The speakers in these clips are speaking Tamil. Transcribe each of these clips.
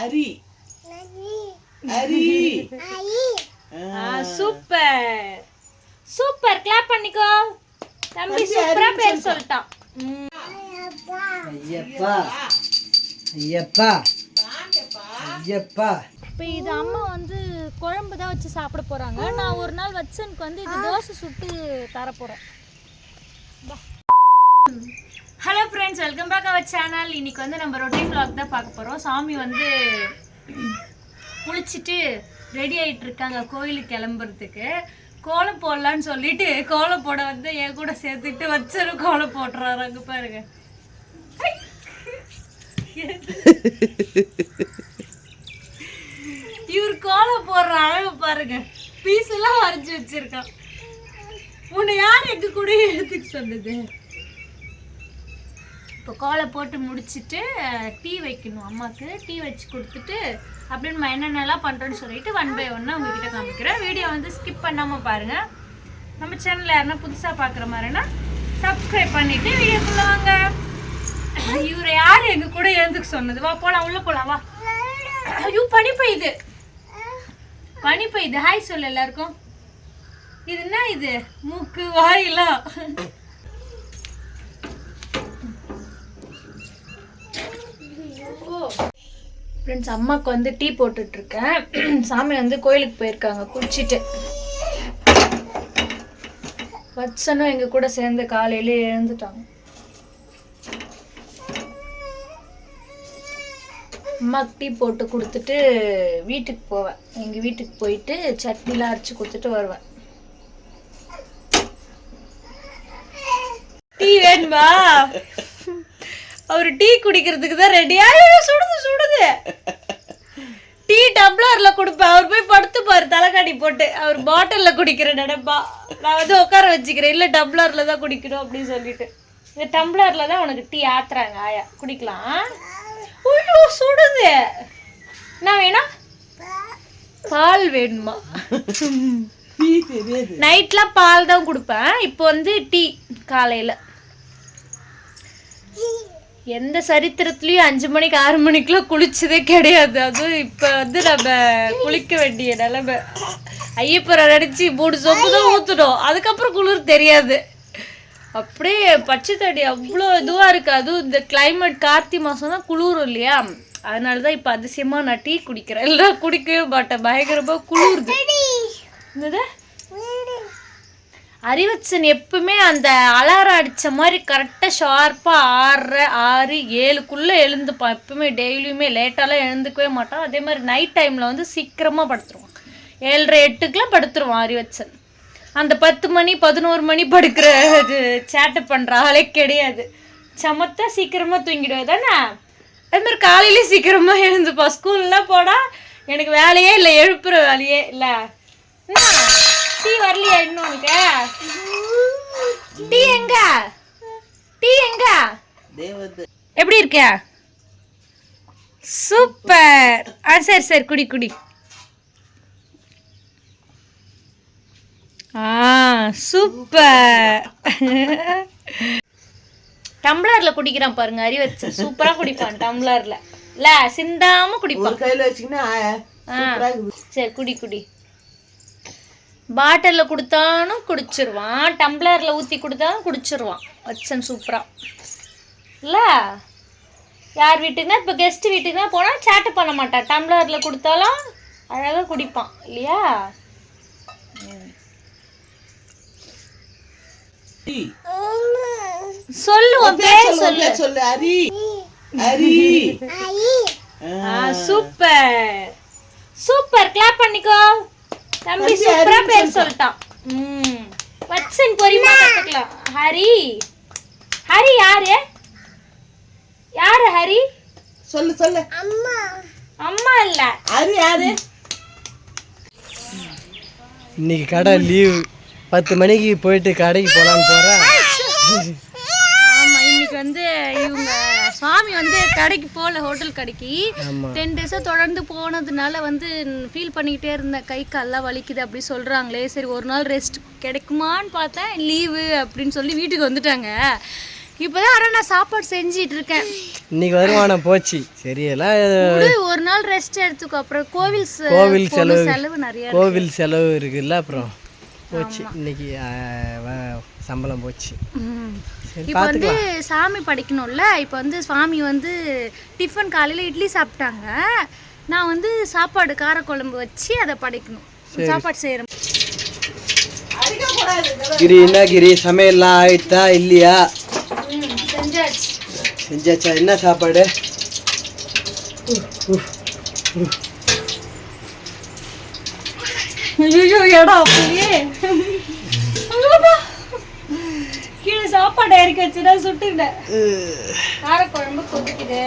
அரி அரி. Super super. கிளாப் பண்ணிக்கோ. தம்பி சூப்பரா பேர் சொல்லிட்டான். ஐயப்பா ஐயப்பா ஐயப்பா. இப்போ இது அம்மா வந்து குழம்பு தான் வச்சு சாப்பிட போறாங்க. நான் ஒரு நாள் வச்சு எனக்கு வந்து இது தோசை சுட்டு தரப்போறேன். Hello friends, welcome back our channel. இன்னைக்கு வந்து நம்ம ரொட்டீன் vlog தான் பார்க்க போறோம். சாமி வந்து குளிச்சுட்டு ரெடி ஆயிட்டு இருக்காங்க கோயிலுக்கு கிளம்புறதுக்கு. கோலம் போடலான்னு சொல்லிட்டு கோலம் போட வந்து என் கூட சேர்த்துட்டு வச்சரு கோலம் போட்டுறாரு. அங்க பாருங்க, இவர் கோலம் போடுற அழகு பாருங்க. பீஸ் எல்லாம் வரைஞ்சி வச்சிருக்கான். உன்னை யார் எங்க கூட எடுத்துக்க சொன்னது? இப்போ கோலம் போட்டு முடிச்சுட்டு டீ வைக்கணும். அம்மாவுக்கு டீ வச்சு கொடுத்துட்டு அப்படின்னு நம்ம என்னென்னலாம் பண்ணுறோன்னு சொல்லிட்டு 1 by 1 உங்ககிட்ட காமிக்கிறேன். வீடியோ வந்து ஸ்கிப் பண்ணாமல் பாருங்கள். நம்ம சேனலில் யாருன்னா புதுசாக பார்க்குற மாதிரினா சப்ஸ்கிரைப் பண்ணிவிட்டு வீடியோக்குள்ளே வாங்க. இவரை யார் எங்கள் கூட எழுந்துக்க சொன்னது? வா போகலாம், உள்ளே போகலாம், வா. ஐயோ பனி பெய்யுது, பனி பெய்யுது. ஹாய் சொல்லு எல்லாருக்கும். இது என்ன இது? மூக்கு வாயிலாம். ஃப்ரெண்ட்ஸ், அம்மாவுக்கு வந்து டீ போட்டுட்ருக்கேன். சாமி வந்து கோயிலுக்கு போயிருக்காங்க குளிச்சுட்டு. வச்சனும் எங்கள் கூட சேர்ந்து காலையிலே எழுந்துட்டாங்க. அம்மாவுக்கு டீ போட்டு கொடுத்துட்டு வீட்டுக்கு போவேன். எங்கள் வீட்டுக்கு போயிட்டு சட்னிலாம் அரைச்சி கொடுத்துட்டு வருவேன். டீ வேணுமா? அவர் டீ குடிக்கிறதுக்கு தான் ரெடியா. சுடுது சுடுது. டீ டம்ளர்ல கொடுப்பேன். அவர் போய் படுத்து பாரு தலைக்காடி போட்டு. அவர் பாட்டில்ல குடிக்கிற நினைப்பா. நான் வந்து உட்கார வச்சுக்கிறேன். இல்லை டம்ளர்ல தான் குடிக்கணும் அப்படின்னு சொல்லிட்டு இந்த டம்ளர்ல தான் உனக்கு டீ ஆத்துறாங்க ஆயா. குடிக்கலாம். ஐயோ சுடுது. நான் வேணா பால் வேணுமா? நைட்லாம் பால் தான் கொடுப்பேன். இப்போ வந்து டீ காலையில. எந்த சரித்திரத்துலயும் 5 மணிக்கு 6 மணிக்குலாம் குளிச்சதே கிடையாது. அதுவும் இப்ப வந்து நம்ம குளிக்க வேண்டிய நிலைமை. ஐயப்பரை அடிச்சு 3 சொப்பு தான் ஊத்துடும். அதுக்கப்புறம் குளிர் தெரியாது. அப்படியே பச்சை தண்ணி அவ்வளோ இதுவா இருக்கு. அதுவும் இந்த கிளைமேட் கார்த்திகை மாசம் தான் குளிரும் இல்லையா? அதனாலதான் இப்ப அதிசயமா நான் டீ குடிக்கிறேன். எல்லாம் குடிக்கவே மாட்டேன், பயங்கரமா குளிருது. என்னது? அறிவச்சன் எப்பவுமே அந்த அலாரம் அடித்த மாதிரி கரெக்டாக ஷார்ப்பாக 6, 6, 7க்குள்ளே எழுந்துப்பான். எப்பவுமே டெய்லியுமே லேட்டாலாம் எழுந்துக்கவே மாட்டான். அதே மாதிரி நைட் டைமில் வந்து சீக்கிரமாக படுத்துருவான். 7:30, 8க்குலாம் படுத்துருவான் அறிவச்சன். அந்த 10 மணி 11 மணி படுக்கிற சேட்டை பண்ணுற ஆளே கிடையாது. சமத்தா சீக்கிரமாக தூங்கிடுவேன் தானே. அது மாதிரி காலையிலே சீக்கிரமாக எழுந்துப்பான். ஸ்கூல்லாம் போனால் எனக்கு வேலையே இல்லை, எழுப்புற வேலையே இல்லை. டீ வரலையா இன்னும் உனக்கு? டீ எங்க? டீ எங்க? எப்படி இருக்க? சூப்பர். சரி சரி குடி குடி. சூப்பர். டம்ளர்ல குடிக்கிறான் பாருங்க அறிவச்சன். சூப்பரா குடிப்பான் டம்ளர்ல. இல்ல சிந்தாம குடிப்பான். கையில வச்சுக்கினா சரி குடி குடி. பாட்டிலில் கொடுத்தாலும் குடிச்சிருவான், டம்ளரில் ஊற்றி கொடுத்தாலும் குடிச்சிருவான் வச்சன். சூப்பராக இல்லை? யார் வீட்டுக்குனா இப்போ கெஸ்ட்டு வீட்டுக்குனா போனால் சேட்டை பண்ண மாட்டான். டம்ளரில் கொடுத்தாலும் அழகாக குடிப்பான் இல்லையா? சொல்லுவோம் பேர் சொல்லு. சொல்லு அரி அரி. Super super. கிளாப் பண்ணிக்கோ. தம்பி சூப்பரா பேர் சொல்லிட்டான். வச்சன் பொறிமா கத்துக்கலாம். ஹரி. ஹரி யாரு? யாரு ஹரி? சொல்லு சொல்லு. அம்மா. அம்மா இல்ல, ஹரி யாரு? இன்னைக்கு கடை லீவ். 10 மணிக்கு போயிட்டு கடைக்கு போலான்னு போறேன். ஆமா இன்னைக்கு வந்து இவங்க சுவாமி வந்து கடைக்கு போகல, ஹோட்டல் கடைக்கு. 10 டேஸாக தொடர்ந்து போனதுனால வந்து ஃபீல் பண்ணிக்கிட்டே இருந்தேன். கை கால்லாம் வலிக்குது அப்படி சொல்கிறாங்களே. சரி ஒரு நாள் ரெஸ்ட் கிடைக்குமான்னு பார்த்தேன். லீவு அப்படின்னு சொல்லி வீட்டுக்கு வந்துட்டாங்க. இப்போதான் ஆனால் நான் சாப்பாடு செஞ்சிட்டு இருக்கேன். இன்னைக்கு வருமானம் போச்சு சரியெல்லாம். ஒரு நாள் ரெஸ்ட் எடுத்துக்கோ, அப்புறம் கோவில் செலவு நிறைய. கோவில் செலவு இருக்குல்ல, அப்புறம் போச்சு இன்னைக்கு சம்பளம் போச்சு. இப்போ வந்து சாமி படிக்கணும்ல. இப்போ வந்து சாமி வந்து டிஃபன் காலையில் இட்லி சாப்பிட்டாங்க. நான் வந்து சாப்பாடு காரக்குழம்பு வச்சு அதை படைக்கணும், சாப்பாடு செய்கிறேன். கிரி என்ன கிரி, சமையல்லாம் ஆயிட்டா இல்லையா? செஞ்சாச்சா? என்ன சாப்பாடு? ஐயோ எடா அப்படியே கீழே சாப்பாடு இறக்கி வச்சுட்டா சுட்டுட்டேன். காரக்குழம்பு கொதிக்குது.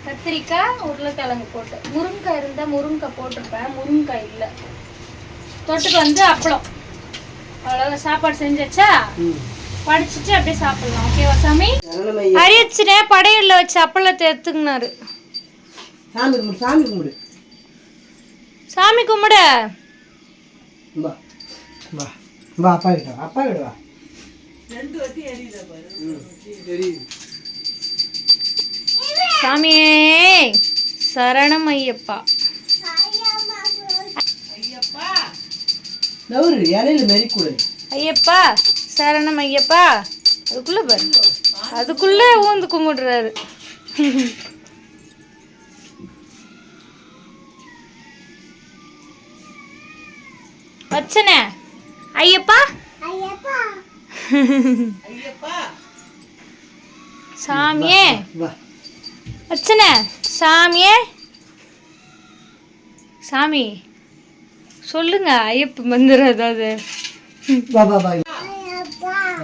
கத்திரிக்காய் உருளைக்கிழங்கு போட்டு, முருங்கைக்காய் இருந்தா முருங்கைக்காய் போட்டிருப்பேன், முருங்கைக்காய் இல்லை. தொட்டுக்கு வந்து அப்பளம். அவ்வளோ சாப்பாடு செஞ்சாச்சா? படிச்சுட்டு அப்படியே சாப்பிடலாம். ஓகேவா சாமி? அரிச்சுனே படையல்ல வச்சு அப்பளத்தை எடுத்துக்கினாரு. சாமி கும்பிடு, சாமி கும்பிடு. வா வா வா, அப்பா கிட்ட வா, அப்பா கிட்ட வா. சாமியே சரணம் ஐயப்பா. நவுரு இலையில மெரிக்கூட. ஐயப்பா சரணம் ஐயப்பா. அதுக்குள்ள பாரு, அதுக்குள்ள ஊந்து கும்பிடுறாரு. வச்சனே ஐயப்பா சாமியே வச்சனே சாமியே. சாமி சொல்லுங்க ஐயப்ப மந்திரம் ஏதாவது.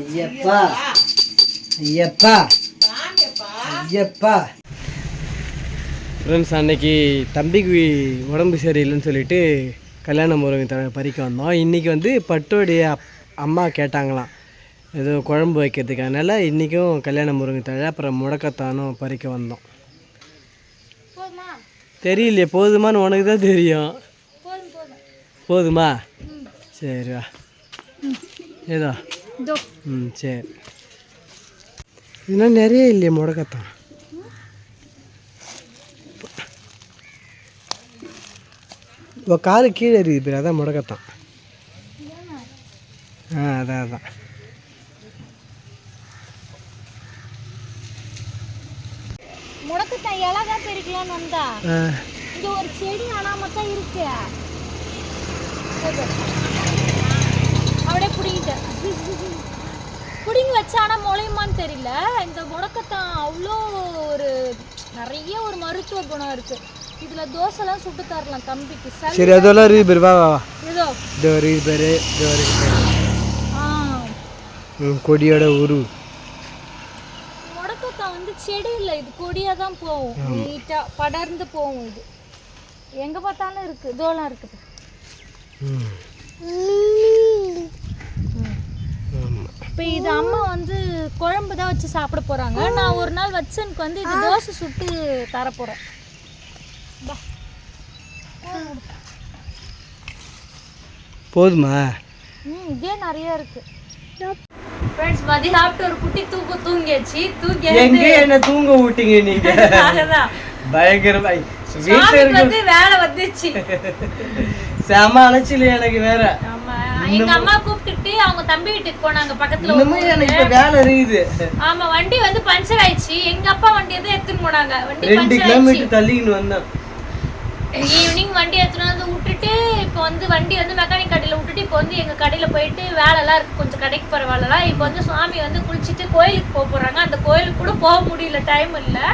ஐயப்பா ஐயப்பா ஐயப்பா. ஃப்ரெண்ட்ஸ், அன்னைக்கு தம்பிக்கு உடம்பு சரியில்லைன்னு சொல்லிட்டு கல்யாண முருங்கை பறிக்க வந்தோம். இன்றைக்கி வந்து பட்டோடைய அம்மா கேட்டாங்களாம் ஏதோ குழம்பு வைக்கிறதுக்கு, அதனால் இன்றைக்கும் கல்யாண முருங்கை தழை அப்புறம் முடக்கத்தானும் பறிக்க வந்தோம். தெரியலையே, போதுமான்னு உனக்கு தான் தெரியும். போதுமா? சரி வா. ஏதோ சரி. இதெல்லாம் நிறைய இல்லையே முடக்கத்தான். காலு கீழே இருக்குது பேர், அதான் முடக்கத்தான். அதான் அதான். முடக்கத்தான் இலை தான் பறிக்கலாம்னு வந்தா இங்க ஒரு செடி ஆனாமத்தான் இருக்கு. அப்படியே பிடிங்கிட்டேன். பிடிங்கி வச்சா ஆனால் முளையுமான்னு தெரியல. இந்த முடக்கத்தான் அவ்வளோ ஒரு நிறைய ஒரு மருத்துவ குணம் இருக்கு. இதுல தோசைலாம் சுட்டு தரலாம் தம்பிக்கு. சரி அதெல்லாம் இருக்குது பேர். வா வா. ஏதோ இதோ இருக்குது பேர். கொடியோட உரு. முடக்கத்தான் வந்து செடி இல்லை, இது கொடியாக தான் போகும். நீட்டாக படர்ந்து போகும். இது எங்கே பார்த்தாலும் இருக்குது. இதோலாம் இருக்குது. இப்போ இது அம்மா வந்து குழம்பு தான் வச்சு சாப்பிட போகிறாங்க. நான் ஒரு நாள் வச்சு எனக்கு வந்து இது தோசை சுட்டு தரப்போகிறேன். போதுமா? இதே நிறைய இருக்கு. ஃப்ரெண்ட்ஸ், மதியம் சாப்பிட்டு ஒரு குட்டி தூங்கியாச்சு. எங்க என்ன தூங்க விட்டீங்க நீங்க? பயங்கரமா வீட்டுல வந்து வேலை வந்துச்சு. செம அலைச்சல் எனக்கு வேற. ஆமா, எங்க அம்மா கூப்பிட்டுட்டு அவங்க தம்பி வீட்டுக்கு போனாங்க பக்கத்துல. எனக்கு வேலை இருக்குது. ஆமா, வண்டி வந்து பஞ்சர் ஆயிடுச்சு. எங்க அப்பா வண்டி தான் எடுத்துன்னு போனாங்க. வண்டி 2 கிலோமீட்டர் தள்ளின்னு வந்தேன். ஈவினிங் வண்டி எடுத்துன்னு வந்து விட்டுட்டு இப்போ வந்து வண்டி வந்து மெக்கானிக் கடையில் விட்டுட்டு இப்போ வந்து எங்கள் கடையில் போயிட்டு வேலைலாம் இருக்குது, கொஞ்சம் கடைக்கு போகிற வேலைலாம். இப்போ வந்து சுவாமி வந்து குளிச்சுட்டு கோயிலுக்கு போகிறாங்க. அந்த கோயிலுக்கு கூட போக முடியல, டைம் இல்லை.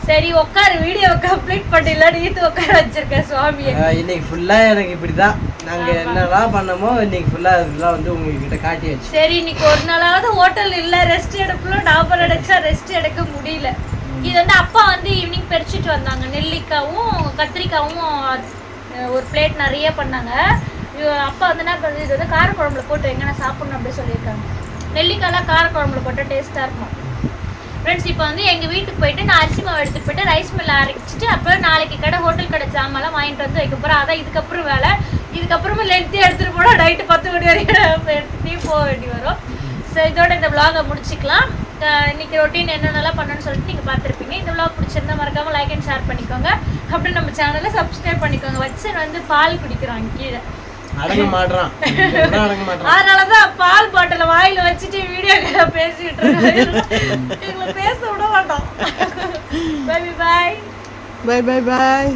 சரி உட்காரு, வீடியோ கம்ப்ளீட் பண்ணிடலாம் நீத்து உட்கார வச்சிருக்கேன் சுவாமியை. இன்னைக்கு ஃபுல்லாக எனக்கு இப்படி தான். நாங்கள் என்னெல்லாம் பண்ணமோ இன்னைக்கு ஃபுல்லாக இதெல்லாம் வந்து உங்ககிட்ட காட்டியாச்சு. சரி, இன்னைக்கு ஒரு நாளாவது ஹோட்டல் இல்லை, ரெஸ்ட் எடுக்கலாம். டாபர் அடிச்சா ரெஸ்ட் எடுக்க முடியல. இது வந்து அப்பா வந்து ஈவினிங் பறிச்சுட்டு வந்தாங்க. நெல்லிக்காவும் கத்திரிக்காவும் ஒரு பிளேட் நிறைய பண்ணாங்க. அப்பா வந்து என்ன பண்ணுறது, இது வந்து காரக்குழம்புல போட்டு எங்கன்னா சாப்பிடணும் அப்படின்னு சொல்லியிருக்காங்க. நெல்லிக்காய்லாம் காரக்குழம்புல போட்டால் டேஸ்ட்டாக இருக்கும். ஃப்ரெண்ட்ஸ், இப்போ வந்து எங்கள் வீட்டுக்கு போயிட்டு நான் அரிசி மாவு எடுத்துகிட்டு போயிட்டு ரைஸ் மில்ல அரைச்சிட்டு அப்புறம் நாளைக்கு கடை ஹோட்டல் கடை சாமான்லாம் வாங்கிட்டு வந்து வைக்க போகிறேன். அதான் இதுக்கப்புறம் வேலை. இதுக்கப்புறமா லென்த்தி எடுத்துகிட்டு போனால் நைட்டு 10 மணி வரைக்கும் எடுத்துகிட்டே போக வேண்டி வரும். ஸோ இதோட இந்த vlog-அ முடிச்சுக்கலாம். இன்னைக்கு ரொட்டீன் என்னென்னலாம் பண்ணணும்னு சொல்லிட்டு நீங்கள் பார்த்துருப்பீங்க. இந்த vlog பிடிச்சிருந்தா மறக்காம லைக் அண்ட் ஷேர் பண்ணிக்கோங்க. அப்படியே நம்ம சேனலை சப்ஸ்கிரைப் பண்ணிக்கோங்க. வச்சன் வந்து பால் குடிக்கிறாங்க கீழே, அடங்க மாட்டான். அதனாலதான் பால் பாட்டில வாயில வச்சுட்டு வீடியோ பேசிட்டு இருக்காங்க. பேச விட மாட்டோம். Bye bye. பை பை பாய்.